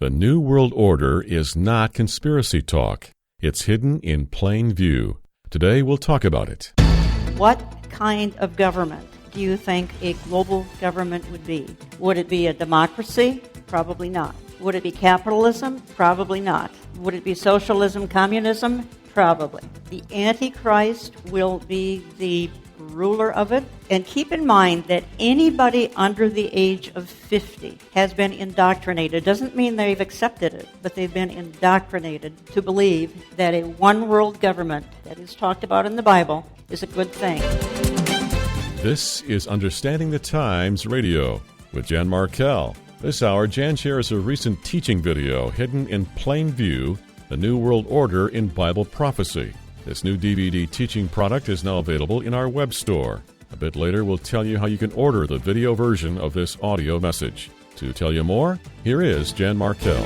The New World Order is not conspiracy talk. It's hidden in plain view. Today we'll talk about it. What kind of government do you think a global government would be? Would it be a democracy? Probably not. Would it be capitalism? Probably not. Would it be socialism, communism? Probably. The Antichrist will be the ruler of it. And keep in mind that anybody under the age of 50 has been indoctrinated. Doesn't mean they've accepted it, but they've been indoctrinated to believe that a one-world government that is talked about in the Bible is a good thing. This is Understanding the Times Radio with Jan Markell. This hour, Jan shares a recent teaching video, Hidden in Plain View, The New World Order in Bible Prophecy. This new DVD teaching product is now available in our web store. A bit later, we'll tell you how you can order the video version of this audio message. To tell you more, here is Jan Markell.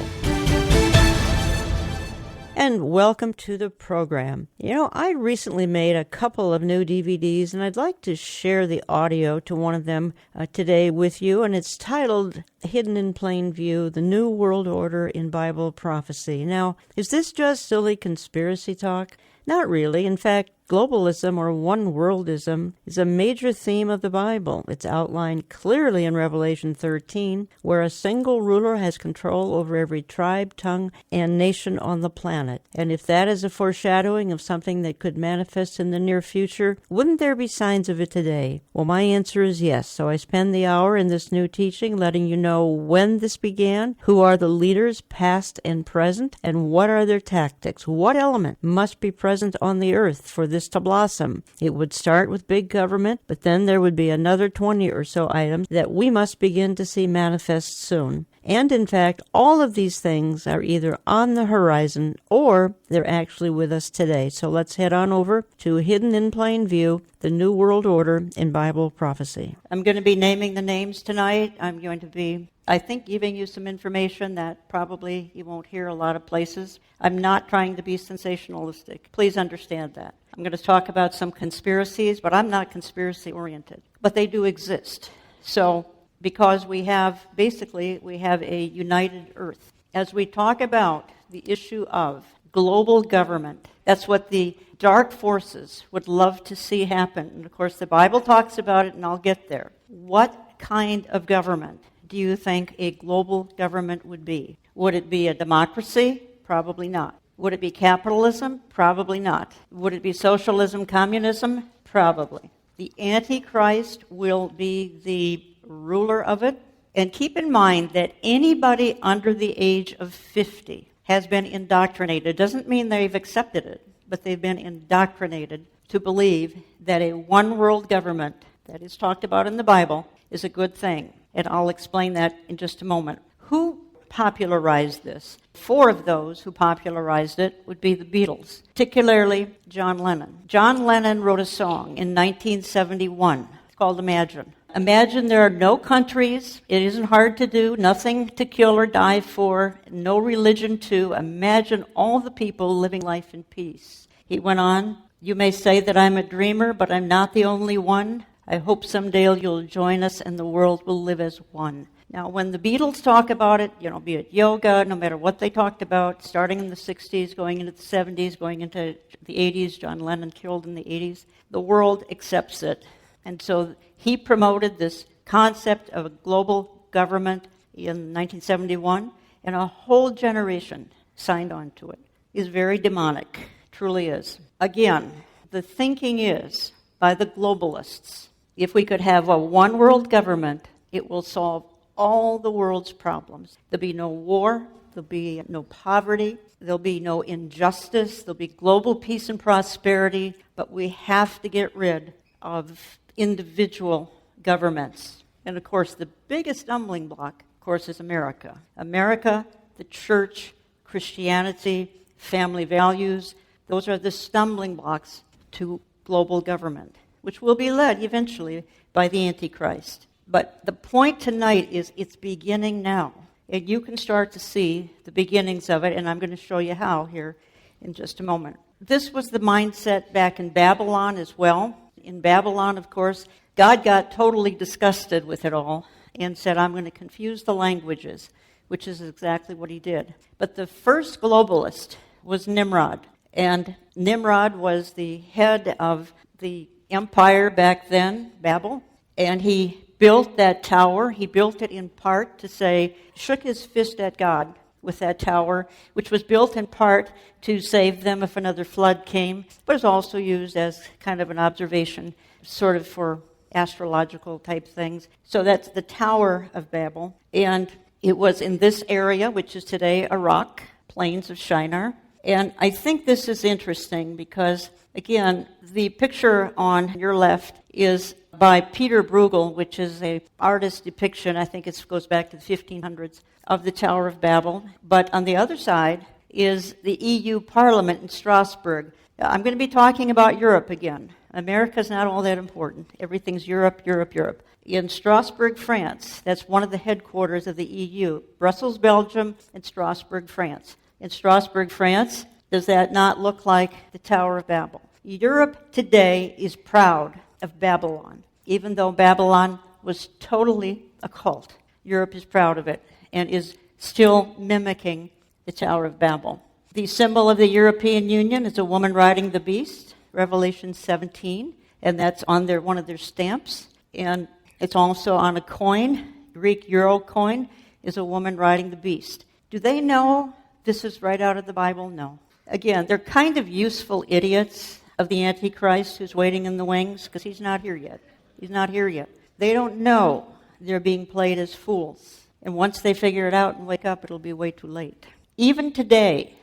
And welcome to the program. I recently made a couple of new DVDs, and I'd like to share the audio to one of them today with you, and it's titled Hidden in Plain View, The New World Order in Bible Prophecy. Now, is this just silly conspiracy talk? Not really. In fact, globalism or one-worldism is a major theme of the Bible. It's outlined clearly in Revelation 13, where a single ruler has control over every tribe, tongue, and nation on the planet. And if that is a foreshadowing of something that could manifest in the near future, wouldn't there be signs of it today? Well, my answer is yes. So I spend the hour in this new teaching letting you know when this began, who are the leaders past and present, and what are their tactics. What element must be present on the earth for this to blossom? It would start with big government, but then there would be another 20 or so items that we must begin to see manifest soon. And in fact, all of these things are either on the horizon or they're actually with us today. So let's head on over to Hidden in Plain View, The New World Order in Bible Prophecy. I'm going to be naming the names tonight. I'm going to be, I think, giving you some information that probably you won't hear a lot of places. I'm not trying to be sensationalistic. Please understand that. I'm going to talk about some conspiracies, but I'm not conspiracy-oriented. But they do exist. So, because we have a united earth. As we talk about the issue of global government, that's what the dark forces would love to see happen. And of course, the Bible talks about it, and I'll get there. What kind of government do you think a global government would be? Would it be a democracy? Probably not. Would it be capitalism? Probably not. Would it be socialism, communism? Probably. The Antichrist will be the ruler of it. And keep in mind that anybody under the age of 50 has been indoctrinated. Doesn't mean they've accepted it, but they've been indoctrinated to believe that a one-world government that is talked about in the Bible is a good thing. And I'll explain that in just a moment. Who popularized this? 4 of those who popularized it would be the Beatles, particularly John Lennon. John Lennon wrote a song in 1971. It's called Imagine. Imagine there are no countries. It isn't hard to do. Nothing to kill or die for. No religion to. Imagine all the people living life in peace. He went on, you may say that I'm a dreamer, but I'm not the only one. I hope someday you'll join us and the world will live as one. Now, when the Beatles talk about it, be it yoga, no matter what they talked about, starting in the 60s, going into the 70s, going into the 80s, John Lennon killed in the 80s, the world accepts it. And so he promoted this concept of a global government in 1971, and a whole generation signed on to it. It's very demonic, truly is. Again, the thinking is, by the globalists, if we could have a one-world government, it will solve all the world's problems. There'll be no war, there'll be no poverty, there'll be no injustice, there'll be global peace and prosperity, but we have to get rid of individual governments. And of course, the biggest stumbling block, of course, is America. America, the church, Christianity, family values, those are the stumbling blocks to global government, which will be led eventually by the Antichrist. But the point tonight is it's beginning now. And you can start to see the beginnings of it, and I'm going to show you how here in just a moment. This was the mindset back in Babylon as well. In Babylon, of course, God got totally disgusted with it all and said, I'm going to confuse the languages. which is exactly what he did. But the first globalist was Nimrod. And Nimrod was the head of the empire back then, Babel. And he built that tower. He built it in part to say, shook his fist at God with that tower, which was built in part to save them if another flood came, but is also used as kind of an observation, sort of for astrological type things. So that's the Tower of Babel. And it was in this area, which is today Iraq, plains of Shinar. And I think this is interesting because, again, the picture on your left is by Peter Bruegel, which is an artist depiction, I think it goes back to the 1500s, of the Tower of Babel. But on the other side is the EU Parliament in Strasbourg. I'm going to be talking about Europe again. America's not all that important. Everything's Europe, Europe, Europe. In Strasbourg, France, that's one of the headquarters of the EU. Brussels, Belgium, and Strasbourg, France. In Strasbourg, France, does that not look like the Tower of Babel? Europe today is proud of Babylon. Even though Babylon was totally a cult, Europe is proud of it and is still mimicking the Tower of Babel. The symbol of the European Union is a woman riding the beast, Revelation 17, and that's on one of their stamps. And it's also on a coin, Greek euro coin, is a woman riding the beast. Do they know this is right out of the Bible? No. Again, they're kind of useful idiots of the Antichrist who's waiting in the wings because he's not here yet. He's not here yet. They don't know they're being played as fools. And once they figure it out and wake up, it'll be way too late. Even today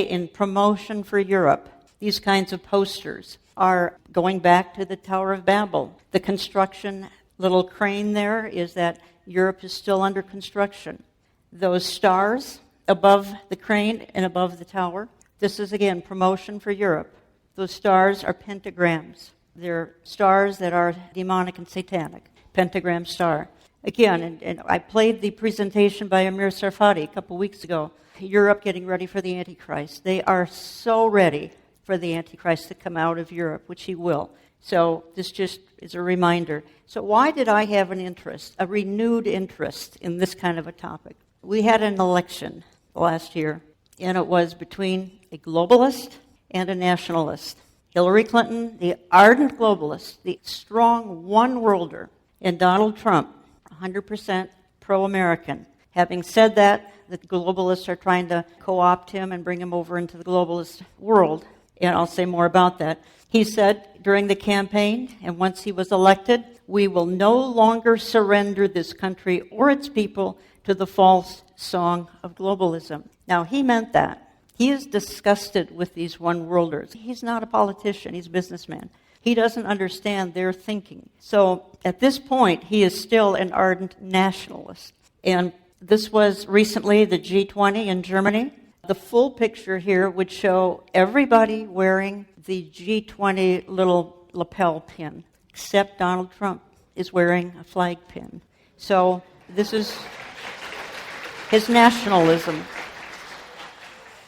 in promotion for Europe, these kinds of posters are going back to the Tower of Babel. The construction little crane there is that Europe is still under construction. Those stars above the crane and above the tower, this is, again, promotion for Europe. Those stars are pentagrams. They're stars that are demonic and satanic. Pentagram star. Again, and I played the presentation by Amir Sarfati a couple weeks ago. Europe getting ready for the Antichrist. They are so ready for the Antichrist to come out of Europe, which he will. So this just is a reminder. So why did I have an interest, a renewed interest in this kind of a topic? We had an election last year, and it was between a globalist and a nationalist. Hillary Clinton, the ardent globalist, the strong one-worlder, and Donald Trump, 100% pro-American. Having said that, the globalists are trying to co-opt him and bring him over into the globalist world, and I'll say more about that. He said during the campaign, and once he was elected, we will no longer surrender this country or its people to the false song of globalism. Now, he meant that. He is disgusted with these one-worlders. He's not a politician. He's a businessman. He doesn't understand their thinking. So at this point, he is still an ardent nationalist. And this was recently the G20 in Germany. The full picture here would show everybody wearing the G20 little lapel pin, except Donald Trump is wearing a flag pin. So this is his nationalism.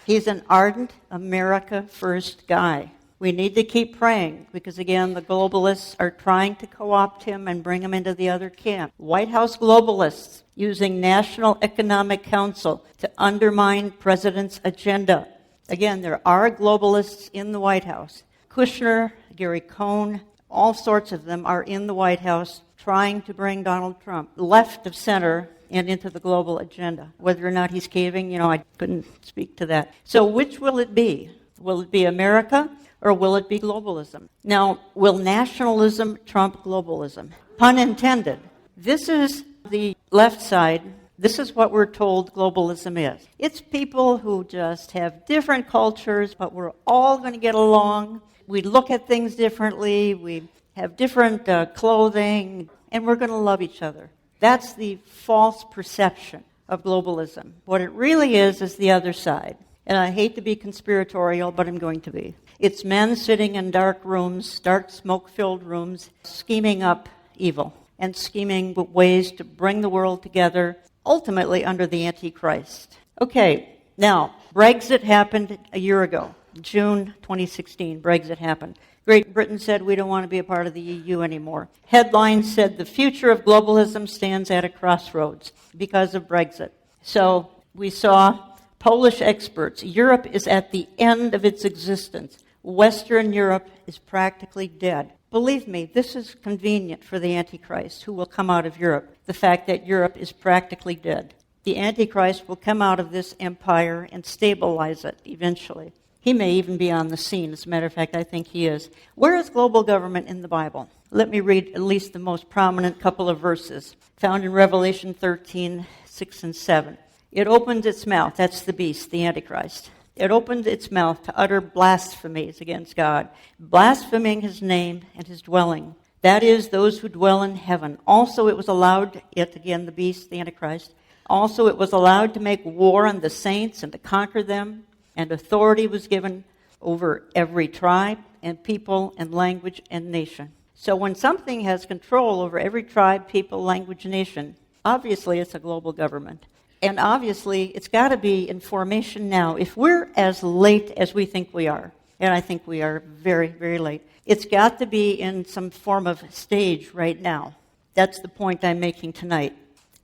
He's an ardent America First guy. We need to keep praying because, again, the globalists are trying to co-opt him and bring him into the other camp. White House globalists using National Economic Council to undermine president's agenda. Again, there are globalists in the White House. Kushner, Gary Cohn, all sorts of them are in the White House trying to bring Donald Trump left of center and into the global agenda. Whether or not he's caving, I couldn't speak to that. So which will it be? Will it be America or will it be globalism? Now, will nationalism trump globalism? Pun intended. This is the left side. This is what we're told globalism is. It's people who just have different cultures, but we're all going to get along. We look at things differently. We have different clothing, and we're going to love each other. That's the false perception of globalism. What it really is the other side. And I hate to be conspiratorial, but I'm going to be. It's men sitting in dark rooms, dark smoke-filled rooms, scheming up evil and scheming ways to bring the world together, ultimately under the Antichrist. Okay, now, Brexit happened a year ago. June 2016, Brexit happened. Great Britain said we don't want to be a part of the EU anymore. Headlines said the future of globalism stands at a crossroads because of Brexit. So we saw Polish experts. Europe is at the end of its existence. Western Europe is practically dead. Believe me, this is convenient for the Antichrist who will come out of Europe, the fact that Europe is practically dead. The Antichrist will come out of this empire and stabilize it eventually. He may even be on the scene. As a matter of fact, I think he is. Where is global government in the Bible? Let me read at least the most prominent couple of verses, found in Revelation 13, 6 and 7. It opened its mouth, that's the beast, the Antichrist. It opened its mouth to utter blasphemies against God, blaspheming his name and his dwelling. That is, those who dwell in heaven. Also it was allowed, the beast, the Antichrist, also it was allowed to make war on the saints and to conquer them, and authority was given over every tribe and people and language and nation. So when something has control over every tribe, people, language, nation, obviously it's a global government. And obviously it's got to be in formation now. If we're as late as we think we are, and I think we are very, very late, it's got to be in some form of stage right now. That's the point I'm making tonight.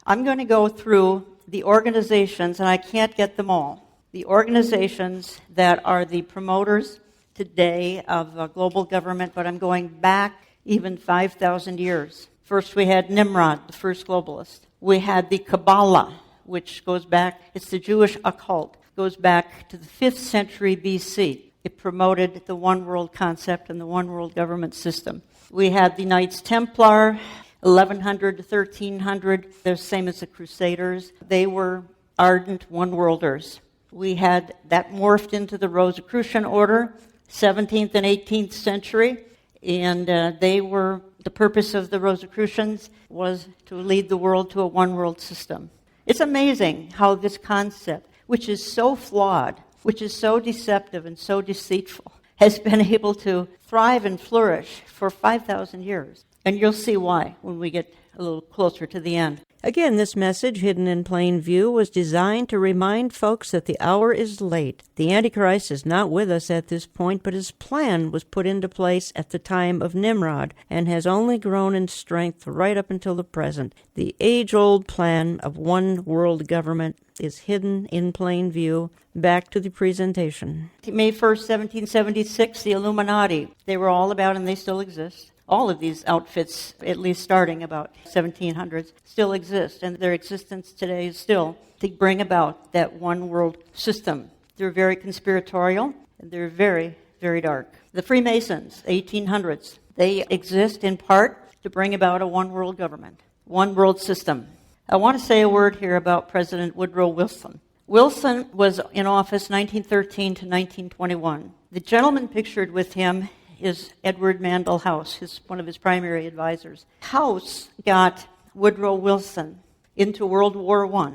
I'm going to go through the organizations, and I can't get them all, the organizations that are the promoters today of global government, but I'm going back even 5,000 years. First we had Nimrod, the first globalist. We had the Kabbalah, which goes back, it's the Jewish occult, goes back to the 5th century BC. It promoted the one world concept and the one world government system. We had the Knights Templar, 1100 to 1300. They're the same as the Crusaders. They were ardent one-worlders. We had that morphed into the Rosicrucian order, 17th and 18th century, and the purpose of the Rosicrucians was to lead the world to a one-world system. It's amazing how this concept, which is so flawed, which is so deceptive and so deceitful, has been able to thrive and flourish for 5,000 years. And you'll see why when we get a little closer to the end. Again, this message, Hidden in Plain View, was designed to remind folks that the hour is late. The Antichrist is not with us at this point, but his plan was put into place at the time of Nimrod and has only grown in strength right up until the present. The age-old plan of one world government is hidden in plain view. Back to the presentation. May 1st, 1776, the Illuminati. They were all about, and they still exist. All of these outfits, at least starting about 1700s, still exist, and their existence today is still to bring about that one world system. They're very conspiratorial, and they're very, very dark. The Freemasons, 1800s, they exist in part to bring about a one world government, one world system. I want to say a word here about President Woodrow Wilson. Wilson was in office 1913 to 1921. The gentleman pictured with him is Edward Mandell House, one of his primary advisors. House got Woodrow Wilson into World War I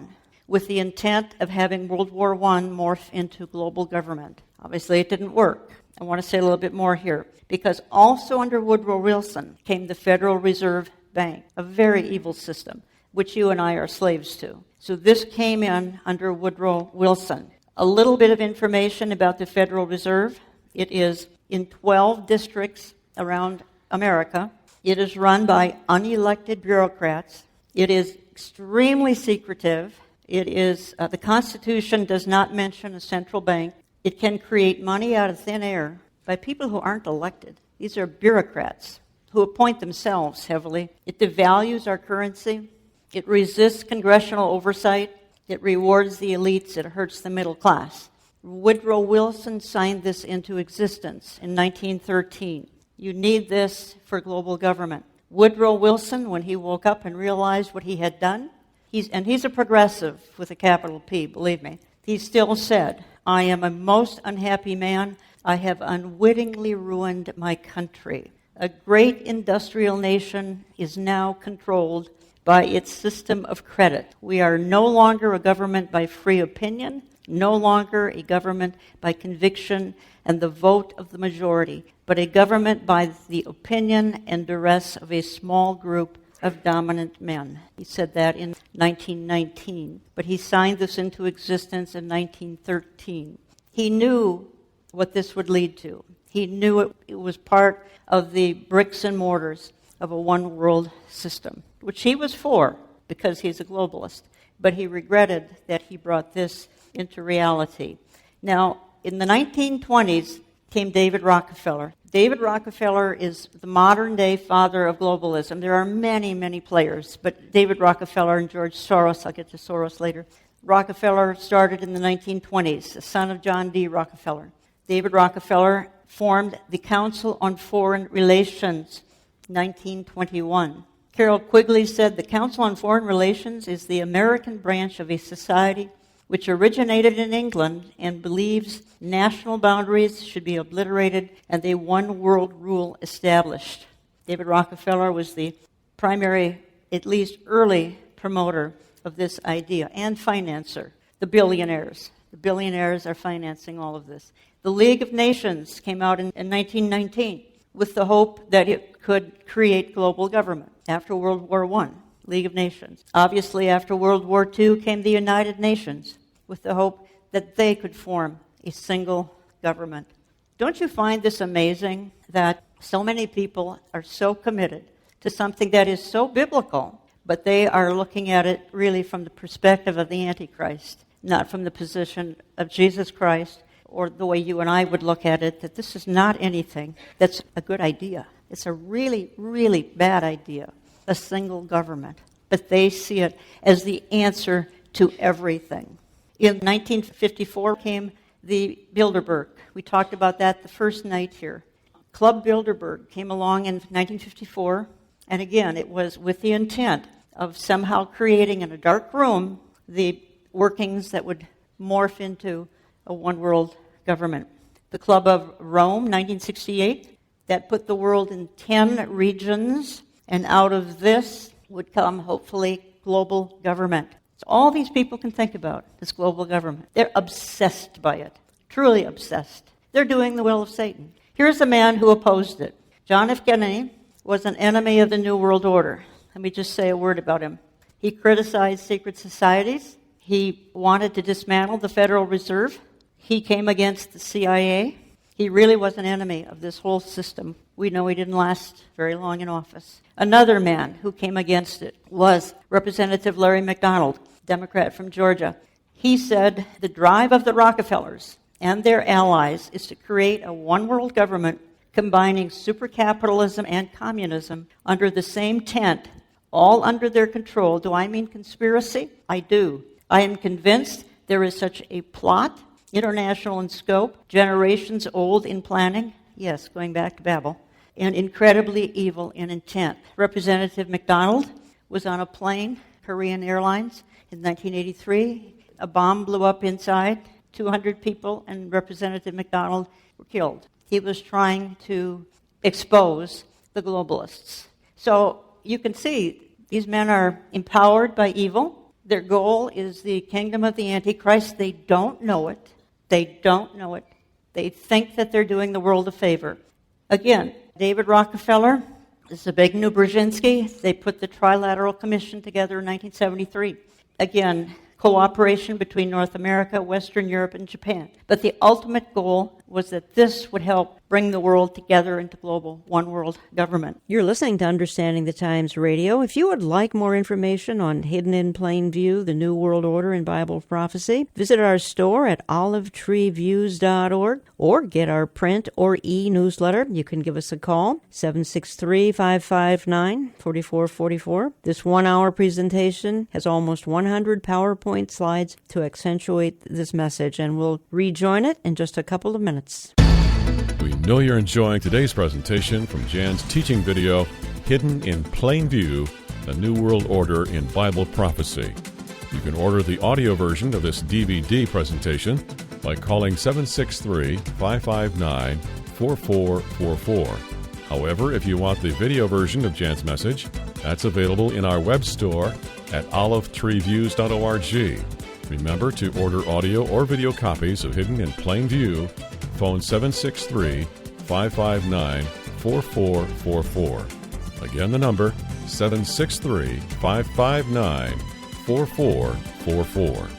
with the intent of having World War I morph into global government. Obviously, it didn't work. I want to say a little bit more here, because also under Woodrow Wilson came the Federal Reserve Bank, a very evil system, which you and I are slaves to. So this came in under Woodrow Wilson. A little bit of information about the Federal Reserve. It is in 12 districts around America. It is run by unelected bureaucrats. It is extremely secretive. It is the Constitution does not mention a central bank. It can create money out of thin air by people who aren't elected. These are bureaucrats who appoint themselves heavily. It devalues our currency. It resists congressional oversight. It rewards the elites. It hurts the middle class. Woodrow Wilson signed this into existence in 1913. You need this for global government. Woodrow Wilson, when he woke up and realized what he had done, he's a progressive with a capital P, believe me, he still said, "I am a most unhappy man. I have unwittingly ruined my country. A great industrial nation is now controlled by its system of credit. We are no longer a government by free opinion, no longer a government by conviction and the vote of the majority, but a government by the opinion and duress of a small group of dominant men." He said that in 1919, but he signed this into existence in 1913. He knew what this would lead to. He knew it was part of the bricks and mortars of a one-world system, which he was for because he's a globalist. but he regretted that he brought this into reality. Now, in the 1920s came David Rockefeller. David Rockefeller is the modern-day father of globalism. There are many, many players, but David Rockefeller and George Soros, I'll get to Soros later. Rockefeller started in the 1920s, the son of John D. Rockefeller. David Rockefeller formed the Council on Foreign Relations, 1921. Carol Quigley said, "The Council on Foreign Relations is the American branch of a society which originated in England and believes national boundaries should be obliterated and a one-world rule established." David Rockefeller was the primary, at least early, promoter of this idea and financer. The billionaires are financing all of this. The League of Nations came out in 1919 with the hope that it could create global government after World War I. League of Nations. Obviously, after World War II came the United Nations with the hope that they could form a single government. Don't you find this amazing that so many people are so committed to something that is so biblical, but they are looking at it really from the perspective of the Antichrist, not from the position of Jesus Christ or the way you and I would look at it, that this is not anything that's a good idea. It's a really, really bad idea, a single government. But they see it as the answer to everything. In 1954 came the Bilderberg. We talked about that the first night here. Club Bilderberg came along in 1954, and again, it was with the intent of somehow creating in a dark room the workings that would morph into a one-world government. The Club of Rome, 1968, that put the world in 10 regions, and out of this would come, hopefully, global government. So all these people can think about this global government. They're obsessed by it, truly obsessed. They're doing the will of Satan. Here's a man who opposed it. John F. Kennedy was an enemy of the New World Order. Let me just say a word about him. He criticized secret societies. He wanted to dismantle the Federal Reserve. He came against the CIA. He really was an enemy of this whole system. We know he didn't last very long in office. Another man who came against it was Representative Larry McDonald, Democrat from Georgia. He said the drive of the Rockefellers and their allies is to create a one-world government combining supercapitalism and communism under the same tent, all under their control. Do I mean conspiracy? I do. I am convinced there is such a plot, international in scope, generations old in planning, yes, going back to Babel, and incredibly evil in intent. Representative McDonald was on a plane, Korean Airlines, in 1983. A bomb blew up inside. 200 people and Representative McDonald were killed. He was trying to expose the globalists. So you can see these men are empowered by evil. Their goal is the kingdom of the Antichrist. They don't know it. They don't know it. They think that they're doing the world a favor. Again, David Rockefeller, Zbigniew Brzezinski, they put the Trilateral Commission together in 1973. Again, cooperation between North America, Western Europe, and Japan. But the ultimate goal was that this would help bring the world together into global one-world government. You're listening to Understanding the Times Radio. If you would like more information on Hidden in Plain View, the New World Order, and Bible prophecy, visit our store at olivetreeviews.org or get our print or e-newsletter. You can give us a call, 763-559-4444. This one-hour presentation has almost 100 PowerPoint slides to accentuate this message, and we'll rejoin it in just a couple of minutes. We know you're enjoying today's presentation from Jan's teaching video, Hidden in Plain View, The New World Order in Bible Prophecy. You can order the audio version of this DVD presentation by calling 763-559-4444. However, if you want the video version of Jan's message, that's available in our web store at olivetreeviews.org. Remember to order audio or video copies of Hidden in Plain View. Phone 763-559-4444. Again, the number 763-559-4444.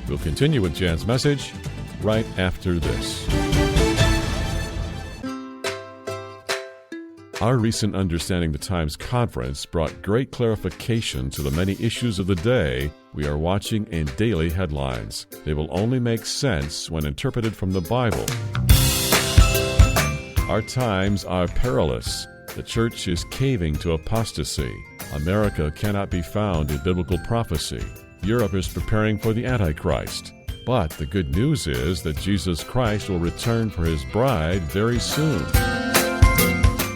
We'll continue with Jan's message right after this. Our recent Understanding the Times conference brought great clarification to the many issues of the day we are watching in daily headlines. They will only make sense when interpreted from the Bible. Our times are perilous. The church is caving to apostasy. America cannot be found in biblical prophecy. Europe is preparing for the Antichrist. But the good news is that Jesus Christ will return for his bride very soon.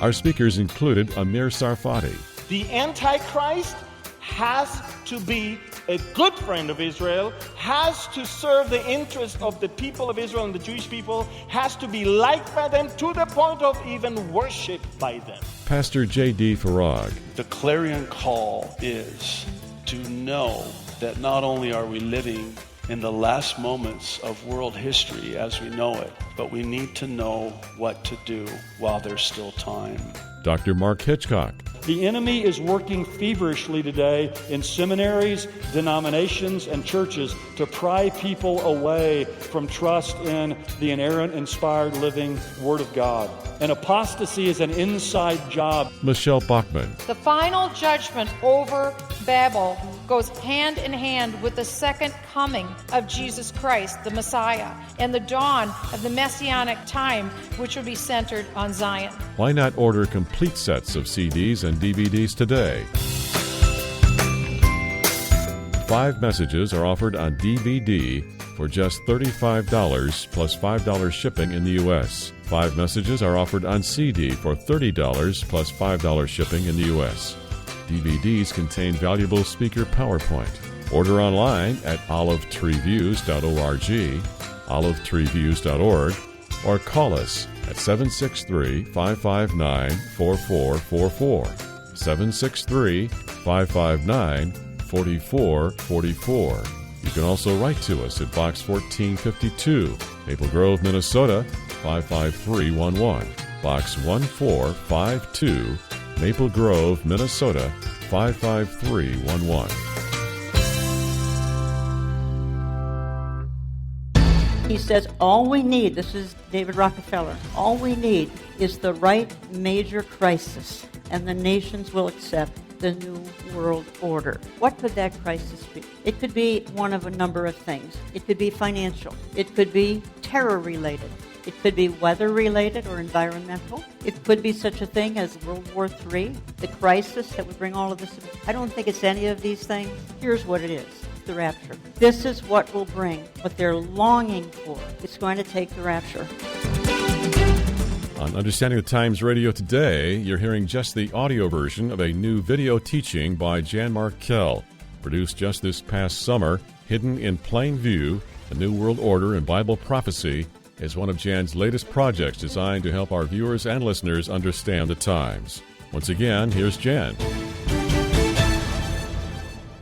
Our speakers included Amir Sarfati. The Antichrist has to be a good friend of Israel, has to serve the interests of the people of Israel and the Jewish people, has to be liked by them to the point of even worship by them. Pastor J.D. Farag. The clarion call is to know that not only are we living in the last moments of world history as we know it, but we need to know what to do while there's still time. Dr. Mark Hitchcock. The enemy is working feverishly today in seminaries, denominations, and churches to pry people away from trust in the inerrant, inspired, living Word of God. And apostasy is an inside job. Michelle Bachman. The final judgment over Babel goes hand in hand with the second coming of Jesus Christ, the Messiah, and the dawn of the Messianic time, which will be centered on Zion. Why not order complete sets of CDs and DVDs today? 5 messages are offered on DVD for just $35 plus $5 shipping in the U.S. 5 messages are offered on CD for $30 plus $5 shipping in the U.S. DVDs contain valuable speaker PowerPoint. Order online at olivetreeviews.org, olivetreeviews.org, or call us at 763-559-4444, 763-559-4444. You can also write to us at Box 1452, Maple Grove, Minnesota, 55311, Box 1452, Maple Grove, Minnesota, 55311. He says all we need, this is David Rockefeller, all we need is the right major crisis, and the nations will accept the New World Order. What could that crisis be? It could be one of a number of things. It could be financial. It could be terror-related. It could be weather-related or environmental. It could be such a thing as World War III, the crisis that would bring all of this. I don't think it's any of these things. Here's what it is. The rapture. This is what will bring what they're longing for. It's going to take the rapture. On Understanding the Times Radio today, you're hearing just the audio version of a new video teaching by Jan Markell, produced just this past summer. Hidden in Plain View, The New World Order in Bible Prophecy, is one of Jan's latest projects designed to help our viewers and listeners understand the times. Once again, here's Jan.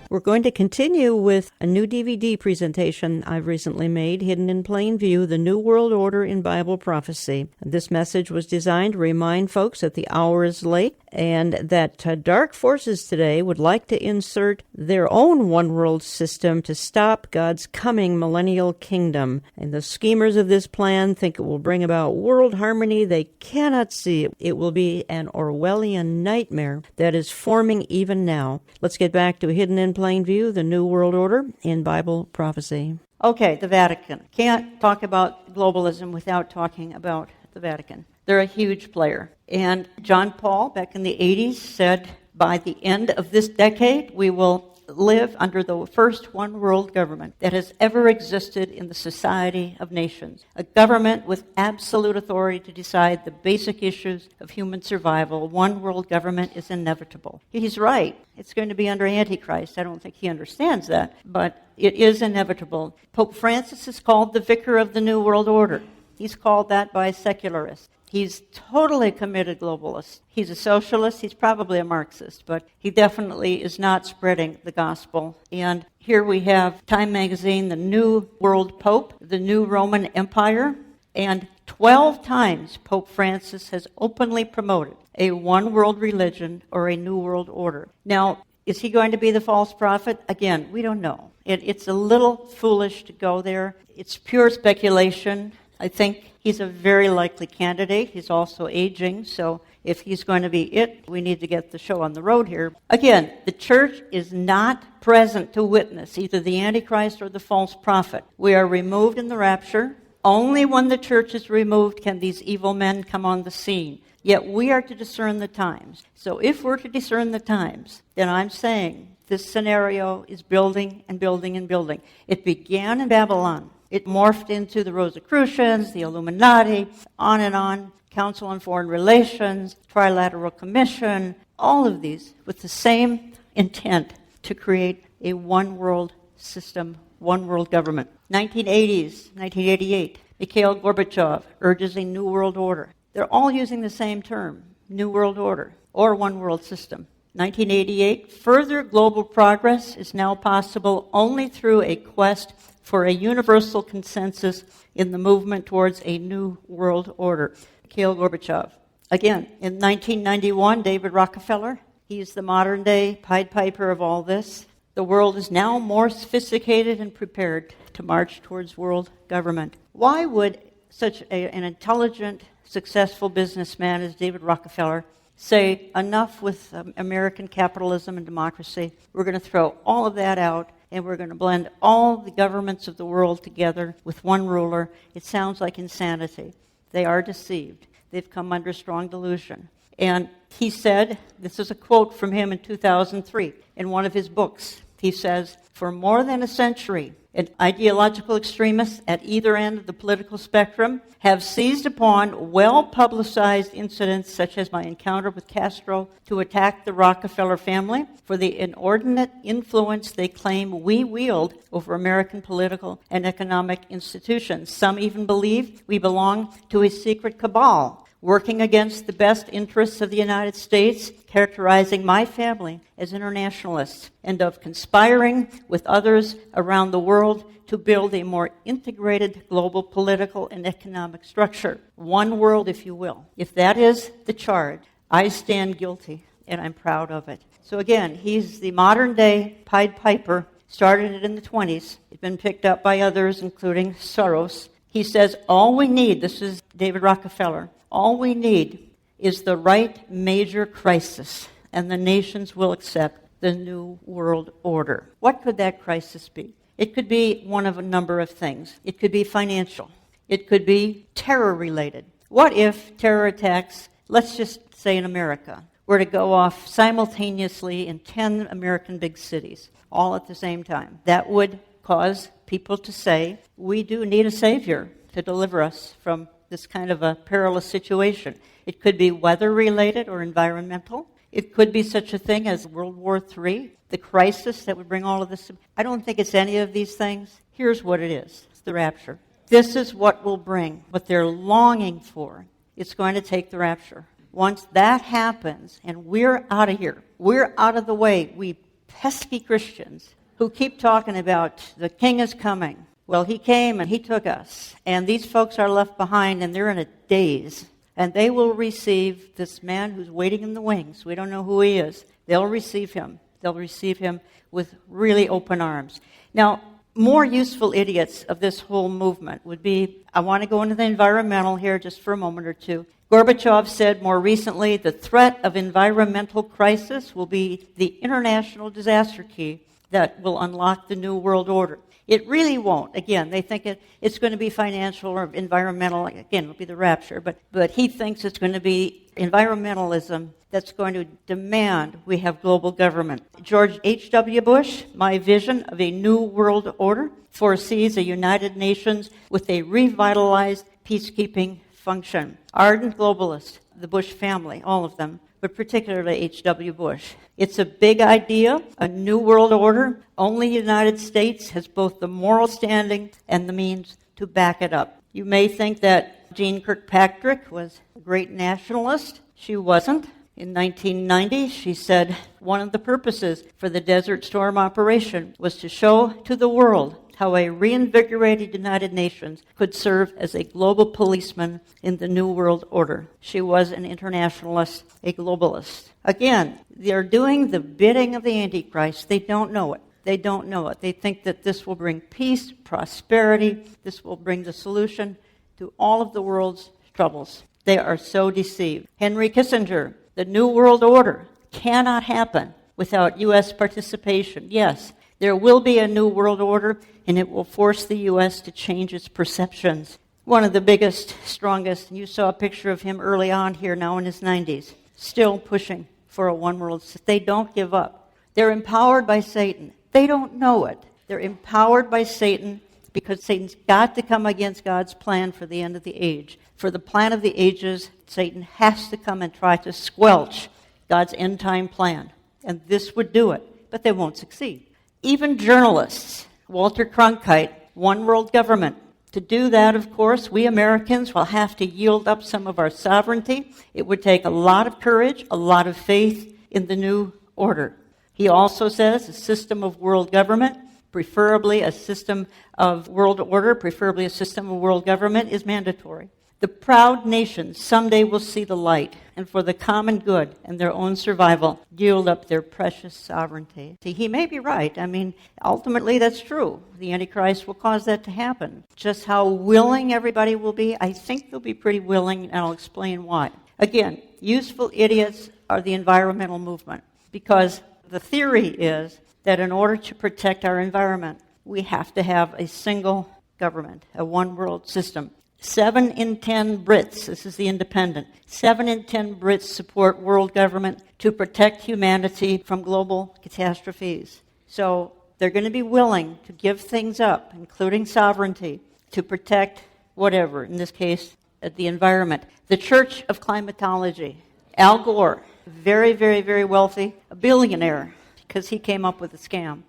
We're going to continue with a new DVD presentation I've recently made, Hidden in Plain View, The New World Order in Bible Prophecy. This message was designed to remind folks that the hour is late and that dark forces today would like to insert their own one-world system to stop God's coming millennial kingdom. And the schemers of this plan think it will bring about world harmony. They cannot see it. It will be an Orwellian nightmare that is forming even now. Let's get back to Hidden in Plain View, The New World Order in Bible Prophecy. Okay, the Vatican. Can't talk about globalism without talking about the Vatican. They're a huge player. And John Paul, back in the 80s, said, by the end of this decade, we will live under the first one-world government that has ever existed in the society of nations. A government with absolute authority to decide the basic issues of human survival. One world government is inevitable. He's right. It's going to be under Antichrist. I don't think he understands that, but it is inevitable. Pope Francis is called the vicar of the New World Order. He's called that by secularists. He's totally committed globalist. He's a socialist. He's probably a Marxist, but he definitely is not spreading the gospel. And here we have Time Magazine, the new world pope, the new Roman Empire, and 12 times Pope Francis has openly promoted a one world religion or a new world order. Now, is he going to be the false prophet? Again, we don't know. It's a little foolish to go there. It's pure speculation. I think He's a very likely candidate. He's also aging, so if he's going to be it, we need to get the show on the road here. Again, the church is not present to witness either the Antichrist or the false prophet. We are removed in the rapture. Only when the church is removed can these evil men come on the scene. Yet we are to discern the times. So if we're to discern the times, then I'm saying this scenario is building and building and building. It began in Babylon. It morphed into the Rosicrucians, the Illuminati, on, Council on Foreign Relations, Trilateral Commission, all of these with the same intent to create a one-world system, one-world government. 1980s, 1988, Mikhail Gorbachev urges a new world order. They're all using the same term, new world order, or one-world system. 1988, further global progress is now possible only through a quest for a universal consensus in the movement towards a new world order. Mikhail Gorbachev. Again, in 1991, David Rockefeller, he's the modern-day Pied Piper of all this. The world is now more sophisticated and prepared to march towards world government. Why would such an intelligent, successful businessman as David Rockefeller say, enough with American capitalism and democracy, we're going to throw all of that out, and we're going to blend all the governments of the world together with one ruler? It sounds like insanity. They are deceived. They've come under strong delusion. And he said, this is a quote from him in 2003 in one of his books. He says, for more than a century, ideological extremists at either end of the political spectrum have seized upon well-publicized incidents such as my encounter with Castro to attack the Rockefeller family for the inordinate influence they claim we wield over American political and economic institutions. Some even believe we belong to a secret cabal working against the best interests of the United States, characterizing my family as internationalists, and of conspiring with others around the world to build a more integrated global political and economic structure. One world, if you will. If that is the charge, I stand guilty, and I'm proud of it. So again, he's the modern-day Pied Piper, started it in the 20s. It's been picked up by others, including Soros. He says, all we need, this is David Rockefeller, all we need is the right major crisis, and the nations will accept the new world order. What could that crisis be? It could be one of a number of things. It could be financial. It could be terror-related. What if terror attacks, let's just say in America, were to go off simultaneously in 10 American big cities, all at the same time? That would cause people to say, we do need a savior to deliver us from this kind of a perilous situation. It could be weather-related or environmental. It could be such a thing as World War III, the crisis that would bring all of this. I don't think it's any of these things. Here's what it is. It's the rapture. This is what will bring what they're longing for. It's going to take the rapture. Once that happens and we're out of here, we're out of the way, we pesky Christians who keep talking about the king is coming. Well, he came and he took us. And these folks are left behind and they're in a daze. And they will receive this man who's waiting in the wings. We don't know who he is. They'll receive him. They'll receive him with really open arms. Now, more useful idiots of this whole movement would be, I want to go into the environmental here just for a moment or two. Gorbachev said more recently, the threat of environmental crisis will be the international disaster key that will unlock the new world order. It really won't. Again, they think it's going to be financial or environmental. Again, it'll be the rapture. But he thinks it's going to be environmentalism that's going to demand we have global government. George H.W. Bush, my vision of a new world order, foresees a United Nations with a revitalized peacekeeping function. Ardent globalists, the Bush family, all of them, but particularly H.W. Bush. It's a big idea, a new world order. Only the United States has both the moral standing and the means to back it up. You may think that Jean Kirkpatrick was a great nationalist. She wasn't. In 1990, she said one of the purposes for the Desert Storm operation was to show to the world how a reinvigorated United Nations could serve as a global policeman in the New World Order. She was an internationalist, a globalist. Again, they're doing the bidding of the Antichrist. They don't know it. They don't know it. They think that this will bring peace, prosperity, this will bring the solution. to all of the world's troubles. They are so deceived. Henry Kissinger, the New World Order cannot happen without U.S. participation. Yes, there will be a New World Order, and it will force the U.S. to change its perceptions. One of the biggest, strongest, you saw a picture of him early on here, now in his 90s, still pushing for a one world system. They don't give up. They're empowered by Satan. They don't know it. They're empowered by Satan because Satan's got to come against God's plan for the end of the age. For the plan of the ages, Satan has to come and try to squelch God's end-time plan. And this would do it, but they won't succeed. Even journalists, Walter Cronkite, one world government. To do that, of course, we Americans will have to yield up some of our sovereignty. It would take a lot of courage, a lot of faith in the new order. He also says a system of world government, preferably a system of world order, preferably a system of world government, is mandatory. The proud nations someday will see the light, and for the common good and their own survival, yield up their precious sovereignty. See, he may be right. I mean, ultimately that's true. The Antichrist will cause that to happen. Just how willing everybody will be, I think they'll be pretty willing, and I'll explain why. Again, useful idiots are the environmental movement, because the theory is that in order to protect our environment, we have to have a single government, a one-world system. 7 in 10 Brits, this is the Independent, 7 in 10 Brits support world government to protect humanity from global catastrophes. So they're going to be willing to give things up, including sovereignty, to protect whatever, in this case, the environment. The Church of Climatology, Al Gore, very, very, very wealthy, a billionaire, because he came up with a scam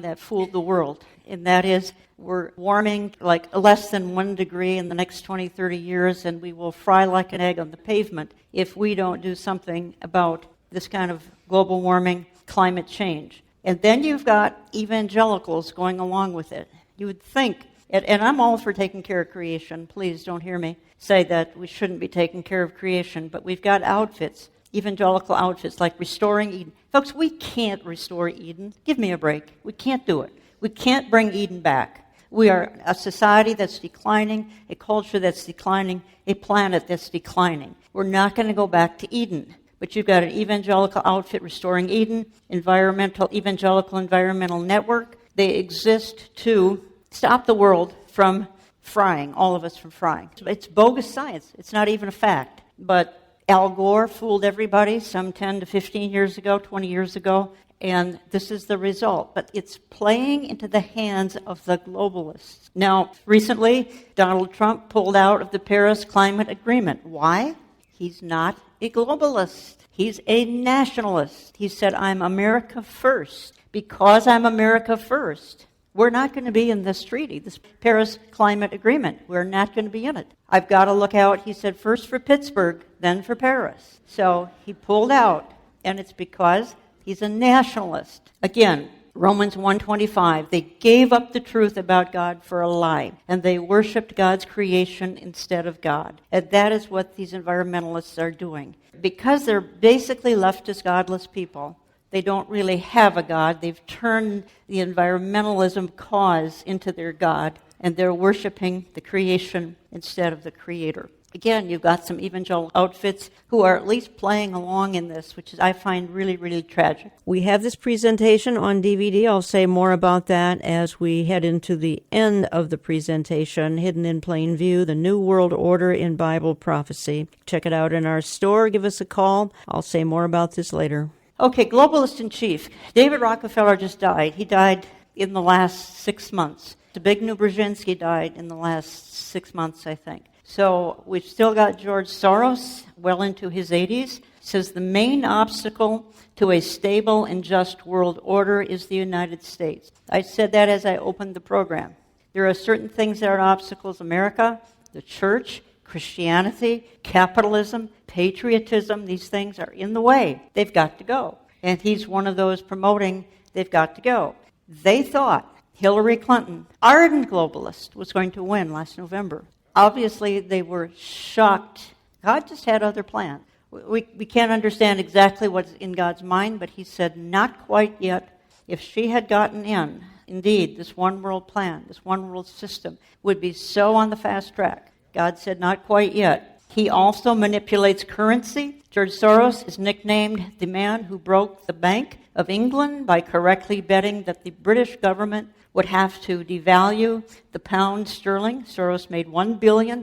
that fooled the world, and that is we're warming like less than 1 degree in the next 20, 30 years, and we will fry like an egg on the pavement if we don't do something about this kind of global warming, climate change. And then you've got evangelicals going along with it. You would think, and I'm all for taking care of creation. Please don't hear me say that we shouldn't be taking care of creation, but we've got outfits, evangelical outfits like Restoring Eden. Folks, we can't restore Eden. Give me a break. We can't do it. We can't bring Eden back. We are a society that's declining, a culture that's declining, a planet that's declining. We're not going to go back to Eden. But you've got an evangelical outfit, Restoring Eden, evangelical environmental network. They exist to stop the world from frying, all of us from frying. It's bogus science. It's not even a fact. But Al Gore fooled everybody some 10 to 15 years ago, 20 years ago, and this is the result. But it's playing into the hands of the globalists. Now, recently, Donald Trump pulled out of the Paris Climate Agreement. Why? He's not a globalist. He's a nationalist. He said, I'm America first. Because I'm America first, we're not going to be in this treaty, this Paris Climate Agreement. We're not going to be in it. I've got to look out, he said, first for Pittsburgh, then for Paris. So he pulled out, and it's because he's a nationalist. Again, Romans 1:25, they gave up the truth about God for a lie, and they worshipped God's creation instead of God. And that is what these environmentalists are doing. Because they're basically leftist, godless people, they don't really have a God. They've turned the environmentalism cause into their God, and they're worshiping the creation instead of the Creator. Again, you've got some evangelical outfits who are at least playing along in this, which is, I find really, really tragic. We have this presentation on DVD. I'll say more about that as we head into the end of the presentation, Hidden in Plain View, The New World Order in Bible Prophecy. Check it out in our store. Give us a call. I'll say more about this later. Okay, globalist in chief. David Rockefeller just died. He died in the last 6 months. Zbigniew Brzezinski died in the last 6 months, I think. So we've still got George Soros, well into his 80s, says the main obstacle to a stable and just world order is the United States. I said that as I opened the program. There are certain things that are obstacles: America, the church, Christianity, capitalism, patriotism. These things are in the way. They've got to go. And he's one of those promoting they've got to go. They thought Hillary Clinton, ardent globalist, was going to win last November. Obviously, they were shocked. God just had other plans. We can't understand exactly what's in God's mind, but he said, not quite yet. If she had gotten in, indeed, this one world plan, this one world system would be so on the fast track. God said, not quite yet. He also manipulates currency. George Soros is nicknamed the man who broke the Bank of England by correctly betting that the British government would have to devalue the pound sterling. Soros made $1 billion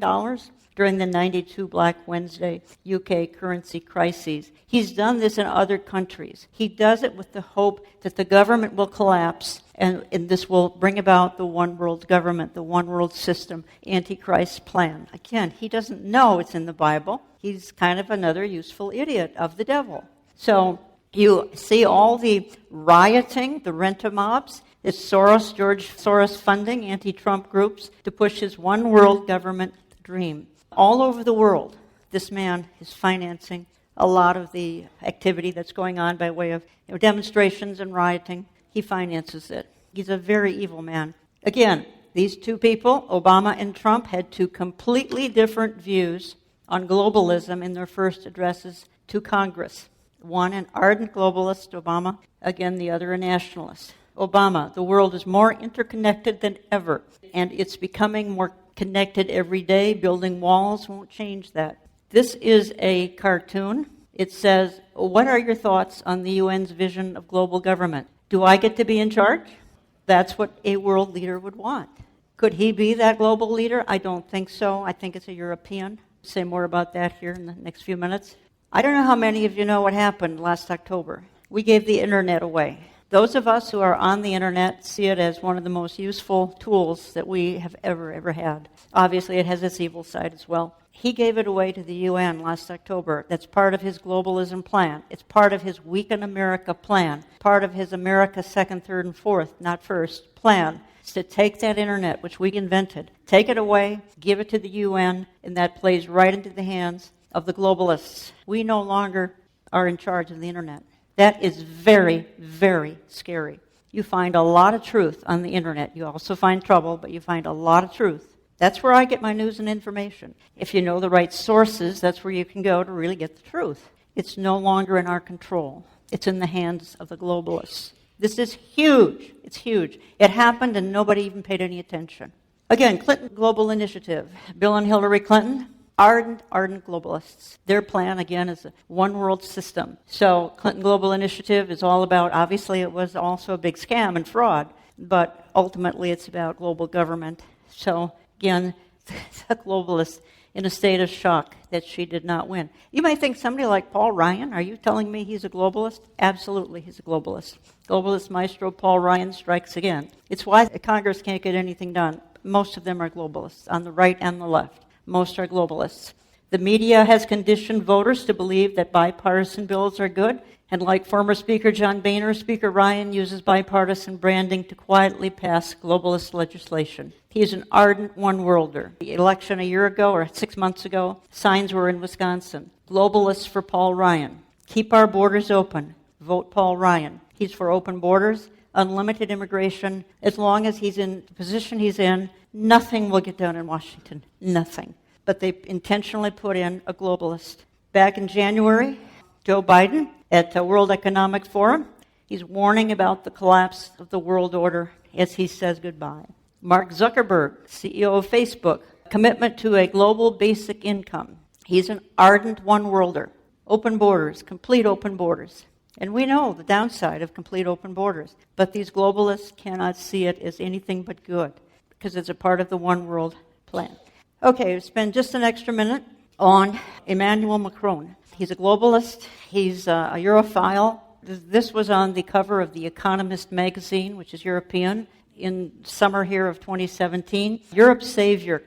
during the 92 Black Wednesday UK currency crises. He's done this in other countries. He does it with the hope that the government will collapse and this will bring about the one world government, the one world system, Antichrist plan. Again, he doesn't know it's in the Bible. He's kind of another useful idiot of the devil. So you see all the rioting, the rent-a-mobs. It's George Soros funding anti-Trump groups to push his one world government dream. All over the world, this man is financing a lot of the activity that's going on by way of demonstrations and rioting. He finances it. He's a very evil man. Again, these two people, Obama and Trump, had two completely different views on globalism in their first addresses to Congress. One, an ardent globalist, Obama. Again, the other, a nationalist. Obama, the world is more interconnected than ever, and it's becoming more connected every day. Building walls won't change that. This is a cartoon. It says, what are your thoughts on the UN's vision of global government? Do I get to be in charge? That's what a world leader would want. Could he be that global leader? I don't think so. I think it's a European. I'll say more about that here in the next few minutes. I don't know how many of you know what happened last October. We gave the internet away. Those of us who are on the internet see it as one of the most useful tools that we have ever had. Obviously, it has its evil side as well. He gave it away to the UN last October. That's part of his globalism plan. It's part of his Weaken America plan, part of his America second, third, and fourth, not first, plan. It's to take that internet, which we invented, take it away, give it to the UN, and that plays right into the hands of the globalists. We no longer are in charge of the internet. That is very, very scary. You find a lot of truth on the internet. You also find trouble, but you find a lot of truth. That's where I get my news and information. If you know the right sources, that's where you can go to really get the truth. It's no longer in our control. It's in the hands of the globalists. This is huge. It's huge. It happened and nobody even paid any attention. Again, Clinton Global Initiative. Bill and Hillary Clinton, ardent globalists. Their plan, again, is a one world system. So Clinton Global Initiative is all about, obviously it was also a big scam and fraud, but ultimately it's about global government. So again, the globalists in a state of shock that she did not win. You might think somebody like Paul Ryan, are you telling me he's a globalist? Absolutely, he's a globalist. Globalist maestro Paul Ryan strikes again. It's why Congress can't get anything done. Most of them are globalists, on the right and the left. Most are globalists. The media has conditioned voters to believe that bipartisan bills are good, and like former Speaker John Boehner, Speaker Ryan uses bipartisan branding to quietly pass globalist legislation. He is an ardent one-worlder. The election a year ago, or 6 months ago, signs were in Wisconsin. Globalists for Paul Ryan. Keep our borders open. Vote Paul Ryan. He's for open borders, unlimited immigration. As long as he's in the position he's in, nothing will get done in Washington. Nothing. But they intentionally put in a globalist. Back in January, Joe Biden at the World Economic Forum, he's warning about the collapse of the world order as he says goodbye. Mark Zuckerberg, CEO of Facebook, commitment to a global basic income. He's an ardent one-worlder. Open borders, complete open borders. And we know the downside of complete open borders. But these globalists cannot see it as anything but good because it's a part of the one world plan. Okay, we'll spend just an extra minute on Emmanuel Macron. He's a globalist. He's a Europhile. This was on the cover of The Economist magazine, which is European, in summer here of 2017. Europe's savior, ?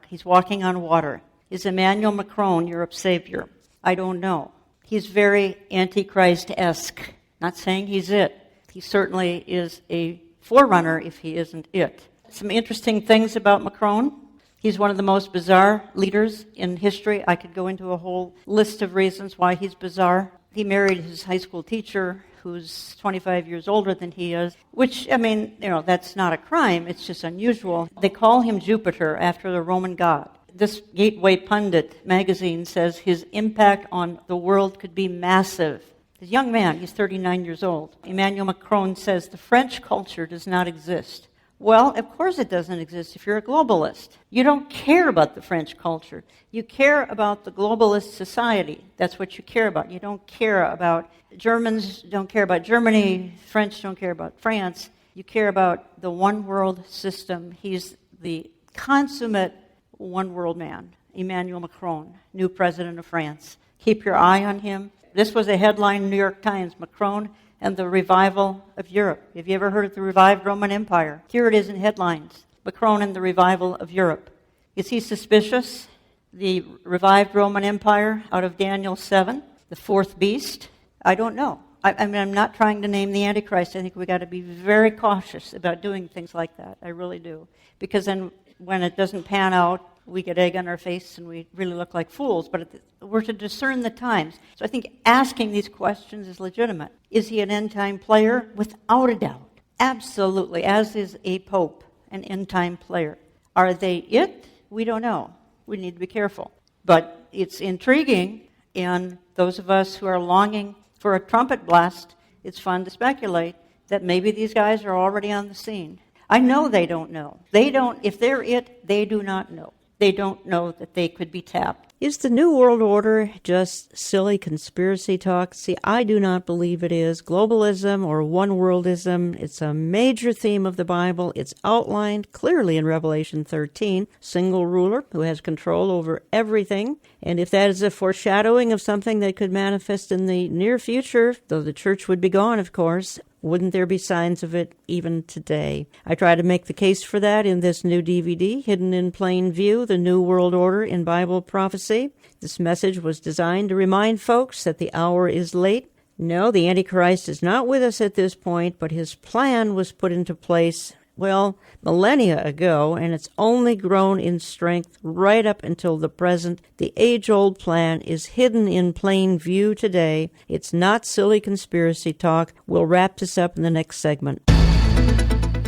He's walking on water. Is Emmanuel Macron Europe's savior? I don't know. He's very Antichrist-esque. Not saying he's it. He certainly is a forerunner if he isn't it. Some interesting things about Macron. He's one of the most bizarre leaders in history. I could go into a whole list of reasons why he's bizarre. He married his high school teacher, who's 25 years older than he is, which, that's not a crime. It's just unusual. They call him Jupiter after the Roman god. This Gateway Pundit magazine says his impact on the world could be massive. He's a young man. He's 39 years old. Emmanuel Macron says the French culture does not exist. Well, of course it doesn't exist if you're a globalist. You don't care about the French culture. You care about the globalist society. That's what you care about. You don't care about Germans, don't care about Germany, French don't care about France. You care about the one world system. He's the consummate one world man, Emmanuel Macron, new president of France. Keep your eye on him. This was a headline in the New York Times, Macron and the revival of Europe. Have you ever heard of the revived Roman Empire? Here it is in headlines. Macron and the revival of Europe. Is he suspicious? The revived Roman Empire out of Daniel 7, the fourth beast? I don't know. I mean, I'm not trying to name the Antichrist. I think we've got to be very cautious about doing things like that. I really do. Because then when it doesn't pan out, we get egg on our face and we really look like fools. But we're to discern the times. So I think asking these questions is legitimate. Is he an end-time player? Without a doubt. Absolutely. As is a pope, an end-time player. Are they it? We don't know. We need to be careful. But it's intriguing, and those of us who are longing for a trumpet blast, it's fun to speculate that maybe these guys are already on the scene. I know they don't know. If they're it, they do not know. They don't know that they could be tapped. Is the New World Order just silly conspiracy talk? See, I do not believe it is. Globalism or one-worldism, it's a major theme of the Bible. It's outlined clearly in Revelation 13. Single ruler who has control over everything. And if that is a foreshadowing of something that could manifest in the near future, though the church would be gone, of course, wouldn't there be signs of it even today? I try to make the case for that in this new DVD, Hidden in Plain View, The New World Order in Bible Prophecy. This message was designed to remind folks that the hour is late. No, the Antichrist is not with us at this point, but his plan was put into place, well, millennia ago, and it's only grown in strength right up until the present. The age-old plan is hidden in plain view today. It's not silly conspiracy talk. We'll wrap this up in the next segment.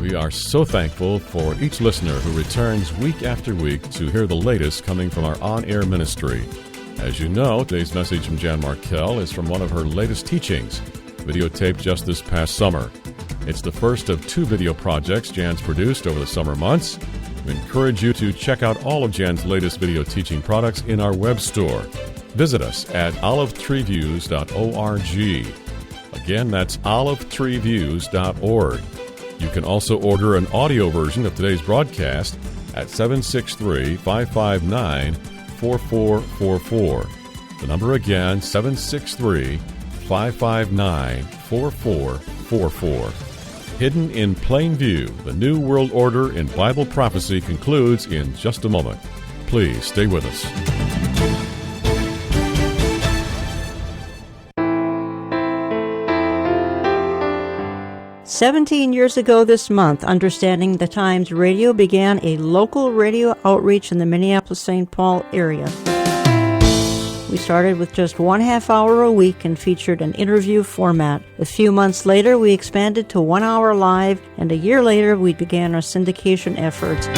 We are so thankful for each listener who returns week after week to hear the latest coming from our on-air ministry. As you know, today's message from Jan Markell is from one of her latest teachings, videotaped just this past summer. It's the first of 2 video projects Jan's produced over the summer months. We encourage you to check out all of Jan's latest video teaching products in our web store. Visit us at olivetreeviews.org. Again, that's olivetreeviews.org. You can also order an audio version of today's broadcast at 763-559-4444. The number again, 763-559-4444. Hidden in Plain View, The New World Order in Bible Prophecy concludes in just a moment. Please stay with us. "17 years ago this month, Understanding the Times Radio began a local radio outreach in the Minneapolis-St. Paul area. We started with just 1/2 hour a week and featured an interview format. A few months later, we expanded to 1 hour live, and a year later, we began our syndication efforts.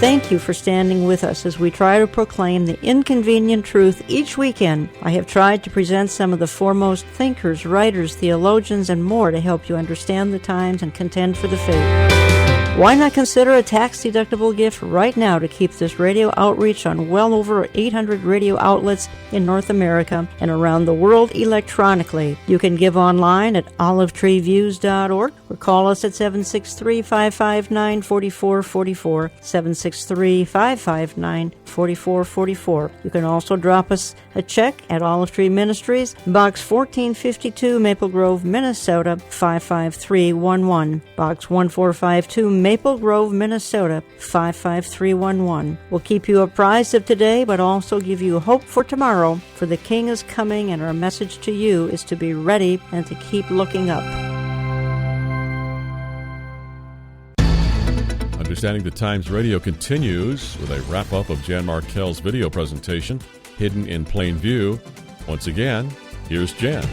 Thank you for standing with us as we try to proclaim the inconvenient truth each weekend. I have tried to present some of the foremost thinkers, writers, theologians, and more to help you understand the times and contend for the faith. Why not consider a tax-deductible gift right now to keep this radio outreach on well over 800 radio outlets in North America and around the world electronically? You can give online at olivetreeviews.org or call us at 763-559-4444, 763-559-4444. You can also drop us a check at Olive Tree Ministries, Box 1452, Maple Grove, Minnesota, 55311. Box 1452, Maple Grove, Minnesota, 55311. We'll keep you apprised of today, but also give you hope for tomorrow, for the King is coming, and our message to you is to be ready and to keep looking up. Understanding the Times Radio continues with a wrap-up of Jan Markell's video presentation, Hidden in Plain View. Once again, here's Jan.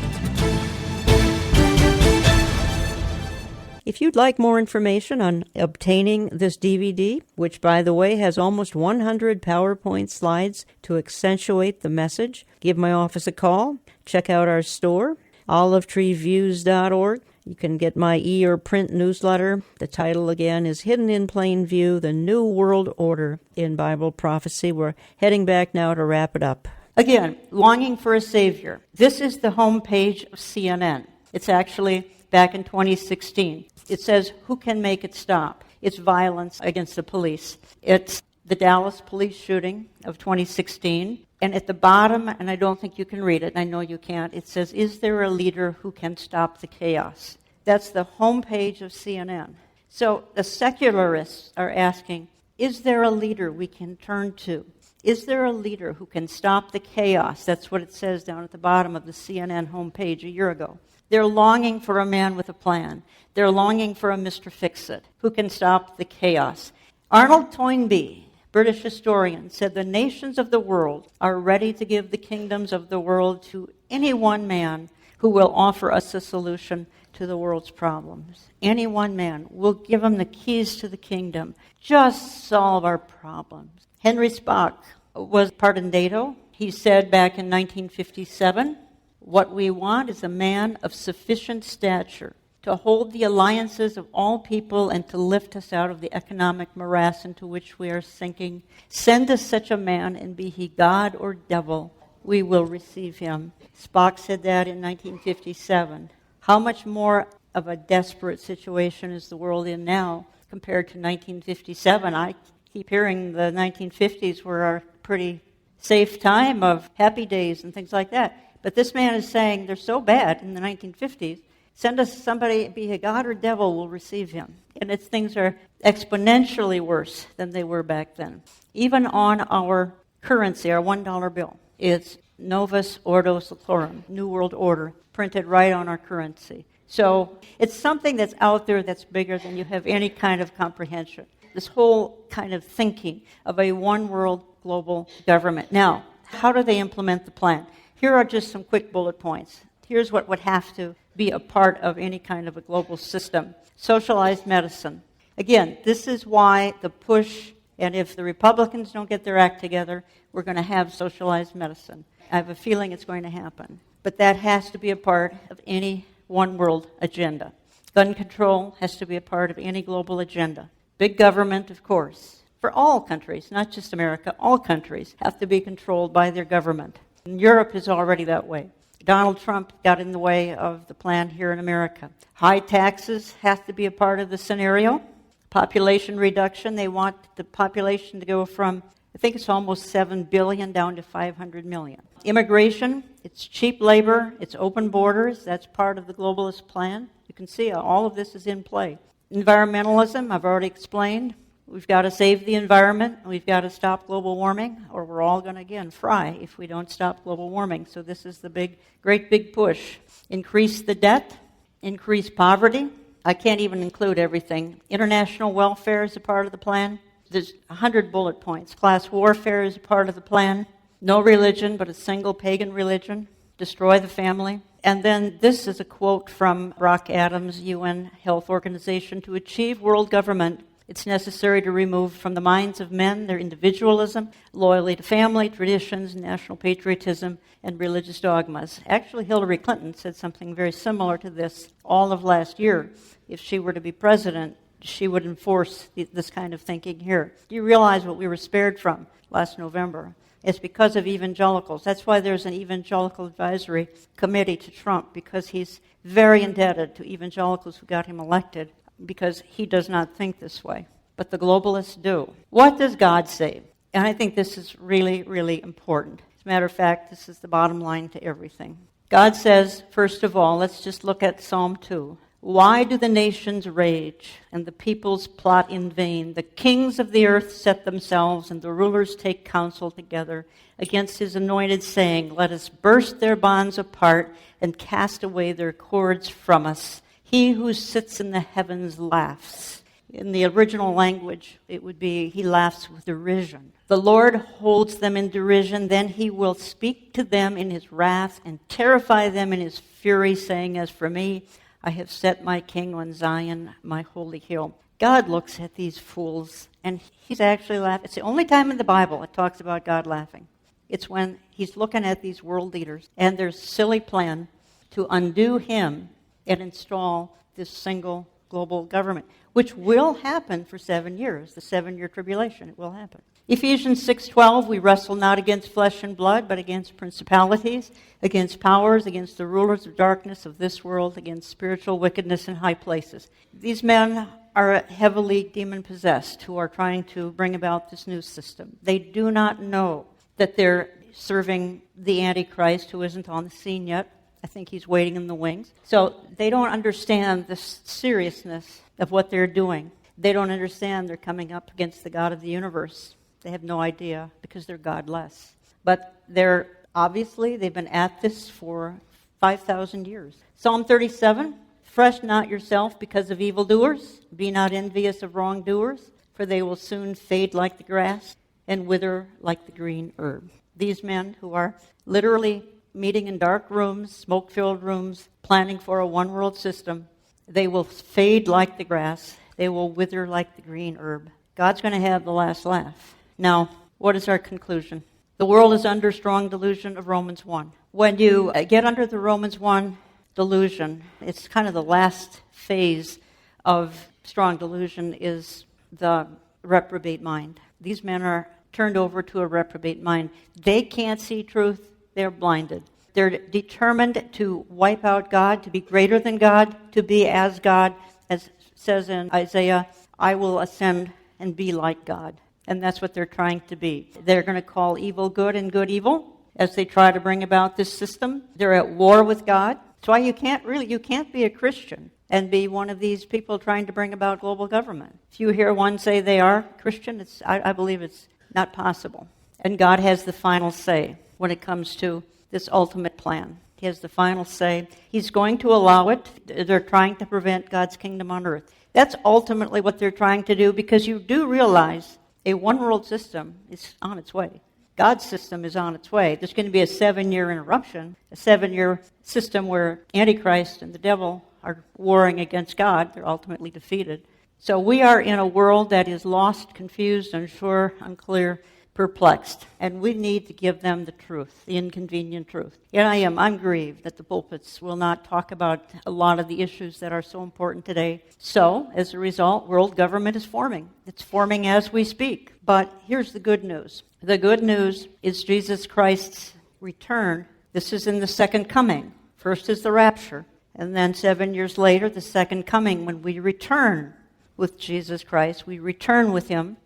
If you'd like more information on obtaining this DVD, which, by the way, has almost 100 PowerPoint slides to accentuate the message, give my office a call, check out our store. olivetreeviews.org. You can get my or print newsletter. The title again is Hidden in Plain View, The New World Order in Bible Prophecy. We're heading back now to wrap it up. Again, longing for a Savior. This is the homepage of CNN. It's actually back in 2016. It says, who can make it stop? It's violence against the police. It's the Dallas police shooting of 2016. And at the bottom, and I don't think you can read it, and I know you can't, it says, is there a leader who can stop the chaos? That's the homepage of CNN. So the secularists are asking, is there a leader we can turn to? Is there a leader who can stop the chaos? That's what it says down at the bottom of the CNN homepage a year ago. They're longing for a man with a plan. They're longing for a Mr. Fix-It who can stop the chaos. Arnold Toynbee, British historian, said the nations of the world are ready to give the kingdoms of the world to any one man who will offer us a solution to the world's problems. Any one man. We'll give him the keys to the kingdom. Just solve our problems. Henry Spock was part of NATO. He said back in 1957, what we want is a man of sufficient stature to hold the alliances of all people and to lift us out of the economic morass into which we are sinking. Send us such a man, and be he God or devil, we will receive him. Spock said that in 1957. How much more of a desperate situation is the world in now compared to 1957? I keep hearing the 1950s were a pretty safe time of happy days and things like that. But this man is saying they're so bad in the 1950s, send us somebody, be a God or devil, will receive him. And things are exponentially worse than they were back then. Even on our currency, our $1 bill, it's Novus Ordo Seclorum, New World Order, printed right on our currency. So it's something that's out there that's bigger than you have any kind of comprehension. This whole kind of thinking of a one-world global government. Now, how do they implement the plan? Here are just some quick bullet points. Here's what would have to be a part of any kind of a global system. Socialized medicine. Again, this is why the push, and if the Republicans don't get their act together, we're going to have socialized medicine. I have a feeling it's going to happen. But that has to be a part of any one world agenda. Gun control has to be a part of any global agenda. Big government, of course. For all countries, not just America, all countries have to be controlled by their government. And Europe is already that way. Donald Trump got in the way of the plan here in America. High taxes have to be a part of the scenario. Population reduction, they want the population to go from, I think it's almost 7 billion down to 500 million. Immigration, it's cheap labor, it's open borders, that's part of the globalist plan. You can see all of this is in play. Environmentalism, I've already explained. We've got to save the environment, and we've got to stop global warming, or we're all going to, again, fry if we don't stop global warming. So this is the great big push. Increase the debt, increase poverty. I can't even include everything. International welfare is a part of the plan. There's 100 bullet points. Class warfare is a part of the plan. No religion, but a single pagan religion. Destroy the family. And then this is a quote from Brock Adams, UN Health Organization. To achieve world government, it's necessary to remove from the minds of men their individualism, loyalty to family, traditions, national patriotism, and religious dogmas. Actually, Hillary Clinton said something very similar to this all of last year. If she were to be president, she would enforce this kind of thinking here. Do you realize what we were spared from last November? It's because of evangelicals. That's why there's an evangelical advisory committee to Trump, because he's very indebted to evangelicals who got him elected, because he does not think this way. But the globalists do. What does God say? And I think this is really, really important. As a matter of fact, this is the bottom line to everything. God says, first of all, let's just look at Psalm 2. Why do the nations rage and the peoples plot in vain? The kings of the earth set themselves and the rulers take counsel together against his anointed, saying, let us burst their bonds apart and cast away their cords from us. He who sits in the heavens laughs. In the original language, it would be, he laughs with derision. The Lord holds them in derision, then he will speak to them in his wrath and terrify them in his fury, saying, as for me, I have set my king on Zion, my holy hill. God looks at these fools, and he's actually laughing. It's the only time in the Bible it talks about God laughing. It's when he's looking at these world leaders and their silly plan to undo him and install this single global government, which will happen for 7 years, the 7-year tribulation. It will happen. Ephesians 6:12, we wrestle not against flesh and blood, but against principalities, against powers, against the rulers of darkness of this world, against spiritual wickedness in high places. These men are heavily demon-possessed who are trying to bring about this new system. They do not know that they're serving the Antichrist, who isn't on the scene yet. I think he's waiting in the wings. So they don't understand the seriousness of what they're doing. They don't understand they're coming up against the God of the universe. They have no idea because they're godless. But they've been at this for 5,000 years. Psalm 37, "Fresh not yourself because of evildoers. Be not envious of wrongdoers, for they will soon fade like the grass and wither like the green herb." These men who are literally meeting in dark rooms, smoke-filled rooms, planning for a one-world system, they will fade like the grass. They will wither like the green herb. God's going to have the last laugh. Now, what is our conclusion? The world is under strong delusion of Romans 1. When you get under the Romans 1 delusion, it's kind of the last phase of strong delusion is the reprobate mind. These men are turned over to a reprobate mind. They can't see truth. They're blinded. They're determined to wipe out God, to be greater than God, to be as God, as says in Isaiah, "I will ascend and be like God." And that's what they're trying to be. They're going to call evil good and good evil as they try to bring about this system. They're at war with God. That's why you can't be a Christian and be one of these people trying to bring about global government. If you hear one say they are Christian, I believe it's not possible. And God has the final say when it comes to this ultimate plan. He has the final say. He's going to allow it. They're trying to prevent God's kingdom on earth. That's ultimately what they're trying to do, because you do realize a one-world system is on its way. God's system is on its way. There's going to be a 7-year interruption, a 7-year system where Antichrist and the devil are warring against God. They're ultimately defeated. So we are in a world that is lost, confused, unsure, unclear, perplexed. And we need to give them the truth, the inconvenient truth. And I'm grieved that the pulpits will not talk about a lot of the issues that are so important today. So, as a result, world government is forming. It's forming as we speak. But here's the good news. The good news is Jesus Christ's return. This is in the second coming. First is the rapture. And then 7 years later, the second coming, when we return with Jesus Christ. We return with him,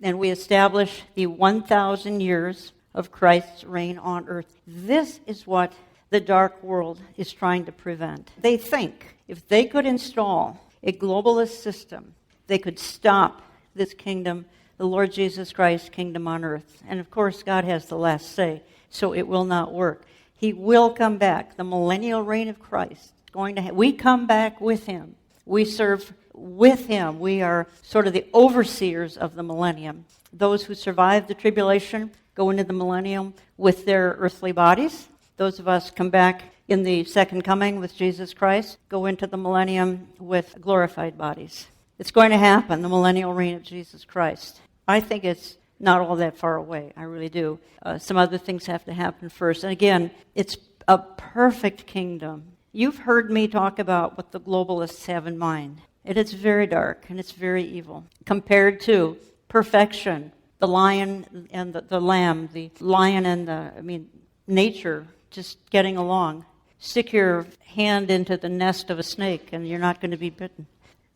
and we establish the 1,000 years of Christ's reign on earth. This is what the dark world is trying to prevent. They think if they could install a globalist system, they could stop this kingdom, the Lord Jesus Christ's kingdom on earth. And of course, God has the last say, so it will not work. He will come back. The millennial reign of Christ is going to we come back with him. We serve with him. We are sort of the overseers of the millennium. Those who survive the tribulation go into the millennium with their earthly bodies. Those of us come back in the second coming with Jesus Christ, go into the millennium with glorified bodies. It's going to happen, the millennial reign of Jesus Christ. I think it's not all that far away. I really do. Some other things have to happen first. And again, it's a perfect kingdom. You've heard me talk about what the globalists have in mind. And it's very dark and it's very evil compared to perfection, the lion and the lamb, the lion and nature just getting along. Stick your hand into the nest of a snake and you're not going to be bitten.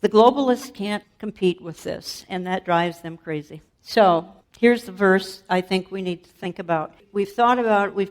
The globalists can't compete with this, and that drives them crazy. So here's the verse I think we need to think about. We've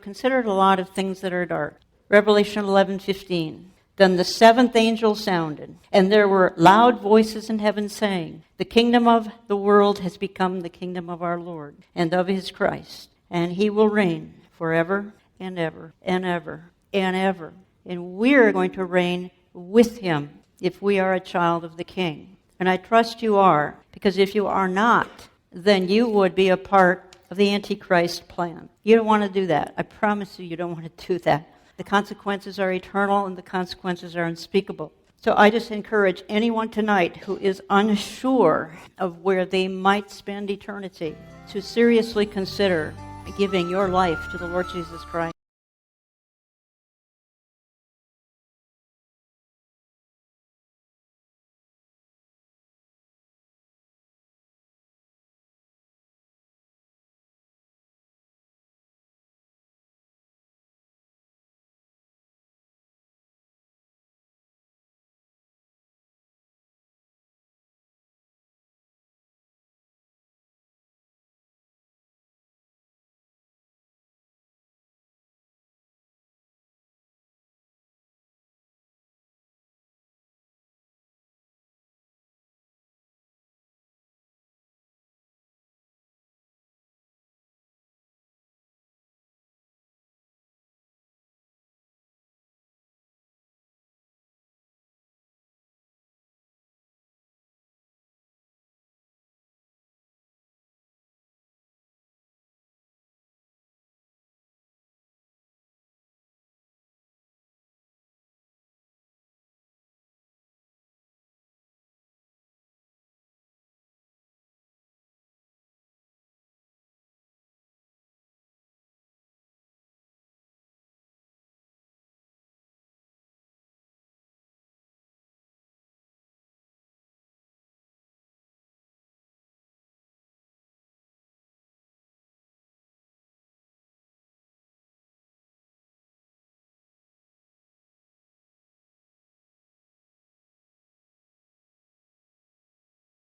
considered a lot of things that are dark. Revelation 11:15. Then the seventh angel sounded, and there were loud voices in heaven saying, "The kingdom of the world has become the kingdom of our Lord and of his Christ, and he will reign forever and ever and ever and ever. And we're going to reign with him if we are a child of the King." And I trust you are, because if you are not, then you would be a part of the Antichrist plan. You don't want to do that. I promise you don't want to do that. The consequences are eternal and the consequences are unspeakable. So I just encourage anyone tonight who is unsure of where they might spend eternity to seriously consider giving your life to the Lord Jesus Christ.